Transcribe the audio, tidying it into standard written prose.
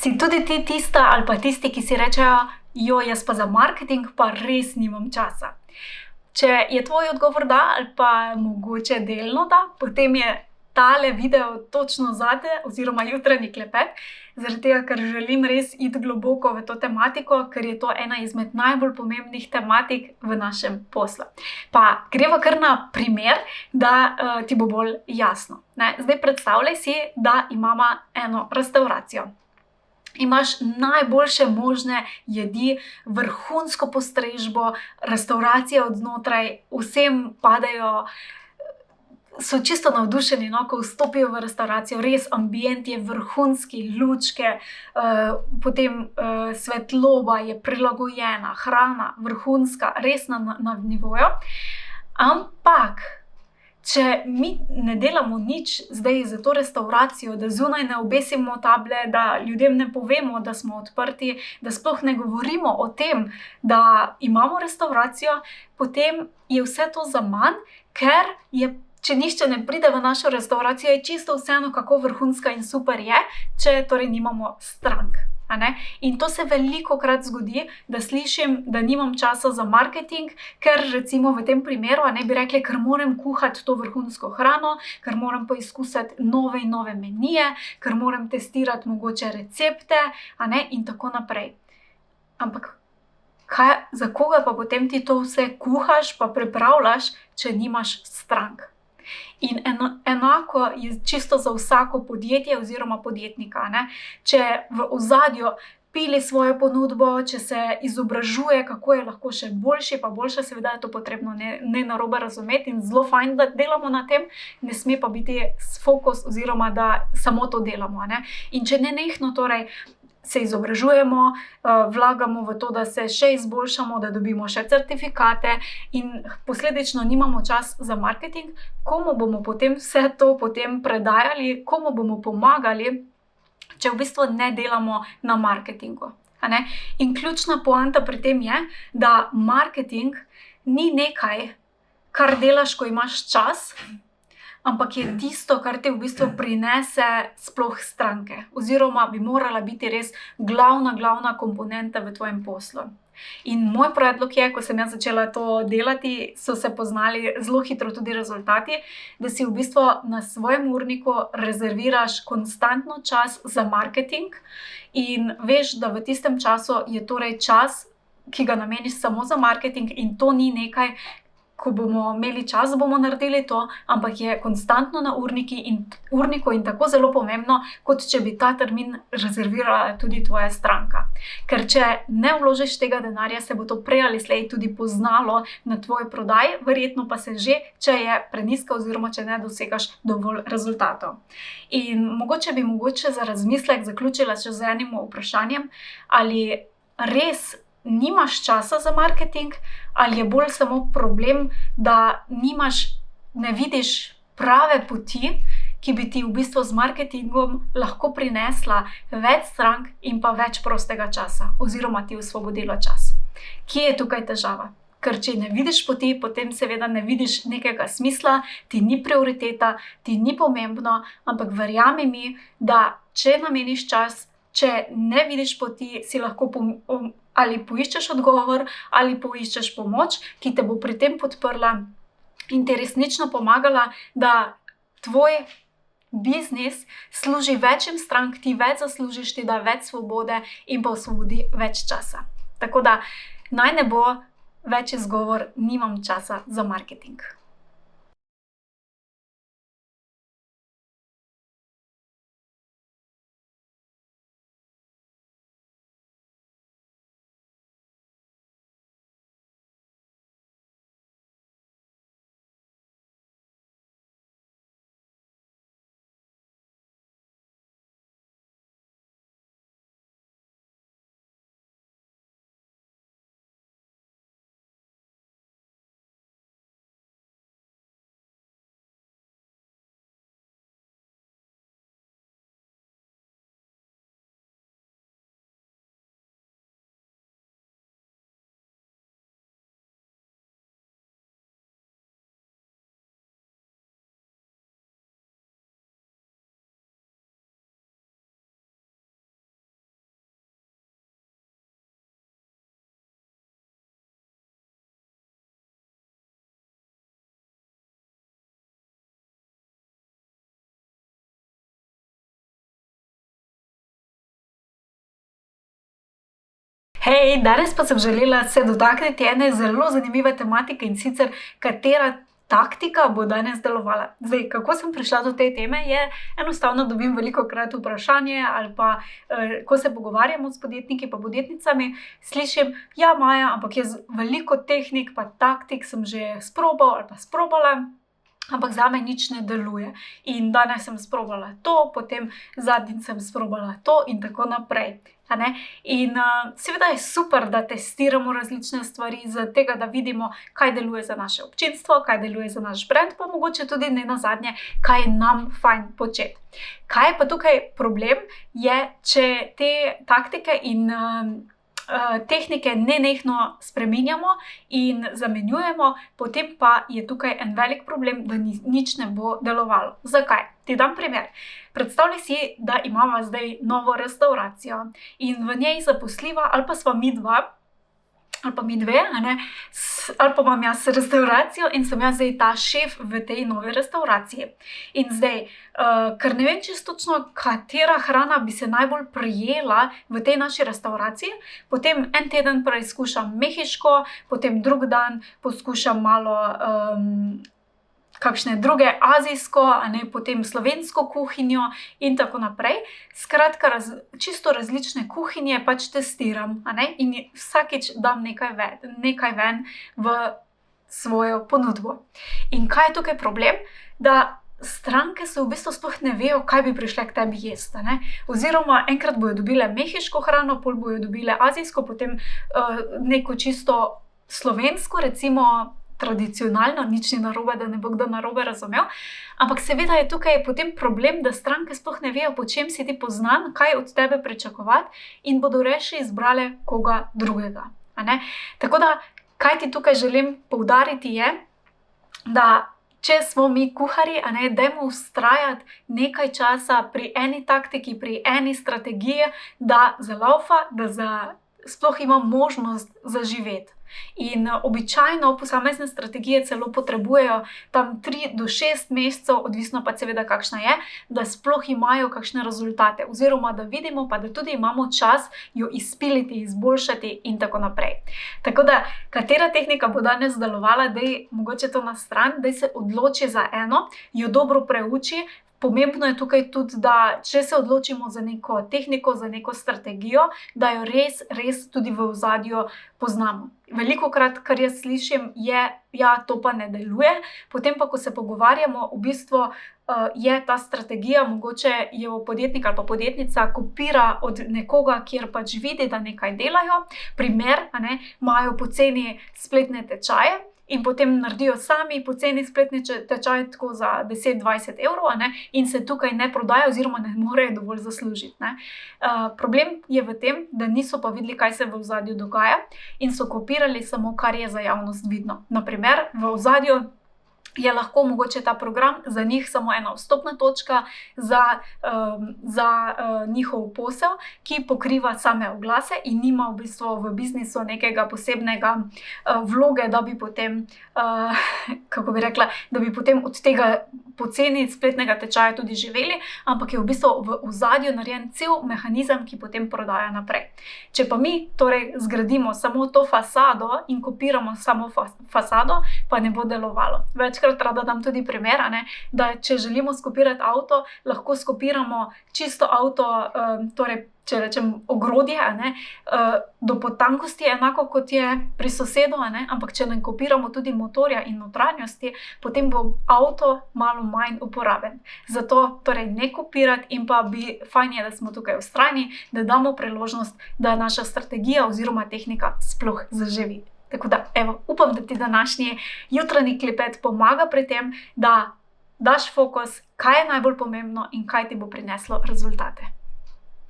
Si tudi ti tista ali pa tisti, ki si rečejo, jaz pa za marketing pa res nimam časa. Če je tvoj odgovor da ali pa mogoče delno da, potem je tale video točno zate oziroma jutranji klepet, zaradi tega, ker želim res iti globoko v to tematiko, ker je to ena izmed najbolj pomembnih tematik v našem poslu. Pa greva kar na primer, da ti bo bolj jasno. Zdaj predstavljaj si, da imamo eno restavracijo. Imaš najboljše možne jedi, vrhunsko postrežbo, restavracija od znotraj, vsem padejo, so čisto navdušeni, ko vstopijo v restavracijo, res ambient je vrhunski, lučke, potem svetloba je prilagojena, hrana vrhunska, res na nivoju. Ampak če mi ne delamo nič zdaj za to restavracijo, da zunaj ne obesimo table, da ljudem ne povemo, da smo odprti, da sploh ne govorimo o tem, da imamo restavracijo, potem je vse to zaman, ker če nihče ne pride v našo restavracijo, je čisto vseeno, kako vrhunska in super je, če torej nimamo strank. In to se velikokrat zgodi, da slišim, da nimam časa za marketing, ker recimo v tem primeru bi rekli, ker moram kuhati to vrhunsko hrano, ker moram poizkusiti nove in nove menije, ker moram testirati mogoče recepte, in tako naprej. Ampak za koga pa potem ti to vse kuhaš pa pripravljaš, če nimaš strank? In enako je čisto za vsako podjetje oziroma podjetnika. Če v ozadju pili svojo ponudbo, če se izobražuje, kako je lahko še boljši, pa boljše, seveda je to potrebno ne narobe razumeti in zelo fajn, da delamo na tem, ne sme pa biti fokus oziroma da samo to delamo. In če nenehno torej se izobražujemo, vlagamo v to, da se še izboljšamo, da dobimo še certifikate in posledično nimamo čas za marketing, komu bomo potem vse to predajali, komu bomo pomagali, če v bistvu ne delamo na marketingu. In ključna poanta pri tem je, da marketing ni nekaj, kar delaš, ko imaš čas, ampak je tisto, kar ti v bistvu prinese sploh stranke. Oziroma bi morala biti res glavna komponenta v tvojem poslu. In moj predlog je, ko sem jaz začela to delati, so se poznali zelo hitro tudi rezultati, da si v bistvu na svojem urniku rezerviraš konstantno čas za marketing in veš, da v tistem času je torej čas, ki ga nameniš samo za marketing in to ni nekaj, ko bomo imeli čas, bomo naredili to, ampak je konstantno na urniku in tako zelo pomembno, kot če bi ta termin rezervirala tudi tvoja stranka. Ker če ne vložiš tega denarja, se bo to prej ali slej tudi poznalo na tvoji prodaji, verjetno pa se že, če je prenizka oziroma če ne dosegaš dovolj rezultatov. In mogoče bi za razmislek zaključila še z enim vprašanjem, ali res nimaš časa za marketing, ali je bolj samo problem, da ne vidiš prave poti, ki bi ti v bistvu z marketingom lahko prinesla več strank in pa več prostega časa, oziroma ti osvobodila čas. Kje je tukaj težava? Ker če ne vidiš poti, potem seveda ne vidiš nekega smisla, ti ni prioriteta, ti ni pomembno, ampak verjemi mi, da če nameniš čas, če ne vidiš poti, si lahko ali poiščeš odgovor, ali poiščeš pomoč, ki te bo pri tem podprla in ti resnično pomagala, da tvoj biznis služi večjim strank, ti več zaslužiš, ti da več svobode in pa osvobodi več časa. Tako da naj ne bo več izgovor, nimam časa za marketing. Hej, danes pa sem želela se dotakniti ene zelo zanimive tematike, in sicer katera taktika bo danes delovala. Zdaj, kako sem prišla do te teme, je enostavno dobim velikokrat vprašanje ali pa ko se pogovarjamo s podjetniki pa podjetnicami, slišim: ja, Maja, ampak jaz veliko tehnik pa taktik sem že sprobal ali pa sprobala, ampak zame nič ne deluje. In danes sem sprobala to, potem zadnjič sem sprobala to in tako naprej. A ne? In seveda je super, da testiramo različne stvari, zaradi tega, da vidimo, kaj deluje za naše občinstvo, kaj deluje za naš brand, pa mogoče tudi nenazadnje, kaj je nam fajn početi. Kaj je pa tukaj problem, je, če te taktike in tehnike nenehno spreminjamo in zamenjujemo, potem pa je tukaj en velik problem, da nič ne bo delovalo. Zakaj? Ti dam primer. Predstavljaj si, da imamo zdaj novo restavracijo in v njej zaposliva ali pa sva midva, ali pa mi dve, ali pa imam jaz restavracijo in sem jaz zdaj ta šef v tej novi restavraciji. In zdaj, ker ne vem čisto točno, katera hrana bi se najbolj prijela v tej naši restavraciji, potem en teden preizkušam mehiško, potem drug dan poskušam malo kakšne druge azijsko, potem slovensko kuhinjo in tako naprej. Skratka, čisto različne kuhinje pač testiram, in vsakič dam nekaj ven v svojo ponudbo. In kaj je tukaj problem? Da stranke se v bistvu sploh ne vejo, kaj bi prišle k tebi jesti. Oziroma, enkrat bojo dobile mehiško hrano, pol bojo dobile azijsko, potem neko čisto slovensko, recimo tradicionalno, nič ni narobe, da ne bo kdo narobe razumel. Ampak seveda je tukaj potem problem, da stranke sploh ne vejo, po čem si ti poznan, kaj od tebe pričakovati, in bodo reši izbrale koga drugega. Tako da, kaj ti tukaj želim poudariti je, da če smo mi kuharji, dajmo vztrajati nekaj časa pri eni taktiki, pri eni strategiji, da zalaufa, da sploh ima možnost zaživeti. In običajno posamezne strategije celo potrebujejo tam 3 do 6 mesecev, odvisno pa seveda kakšna je, da sploh imajo kakšne rezultate, oziroma da vidimo pa, da tudi imamo čas jo izpiliti, izboljšati in tako naprej. Tako da, katera tehnika bo danes delovala, daj mogoče to na stran, daj se odloči za eno, jo dobro preuči. Pomembno je tukaj tudi, da če se odločimo za neko tehniko, za neko strategijo, da jo res tudi v ozadju poznamo. Velikokrat, kar jaz slišim, je: ja, to pa ne deluje. Potem pa, ko se pogovarjamo, v bistvu je ta strategija, mogoče jo podjetnik ali pa podjetnica kopira od nekoga, kjer pač vidi, da nekaj delajo. Primer, imajo poceni spletne tečaje in potem naredijo sami poceni spletni tečaj tako za 10-20 evrov, in se tukaj ne prodaja oziroma ne morejo dovolj zaslužiti. Problem je v tem, da niso pa videli, kaj se v ozadju dogaja, in so kopirali samo, kar je za javnost vidno. Naprimer, v ozadju je lahko mogoče ta program za njih samo ena vstopna točka za njihov posel, ki pokriva same oglase in nima v bistvu v biznisu nekega posebnega vloge, da bi potem, da bi potem od tega poceni spletnega tečaja tudi živeli, ampak je v bistvu v ozadju narejen cel mehanizem, ki potem prodaja naprej. Če pa mi torej zgradimo samo to fasado in kopiramo samo fasado, pa ne bo delovalo. Večkrat rada dam tudi primer, da če želimo skopirati avto, lahko skopiramo čisto avto, torej če rečem ogrodje, do potankosti enako kot je pri sosedu, ampak če ne kopiramo tudi motorja in notranjosti, potem bo avto malo manj uporaben. Zato torej ne kopirati, in pa fajn je, da smo tukaj vztrajni, da damo priložnost, da naša strategija oziroma tehnika sploh zaživi. Tako da, upam, da ti današnji jutranji klepet pomaga pri tem, da daš fokus, kaj je najbolj pomembno in kaj ti bo prineslo rezultate.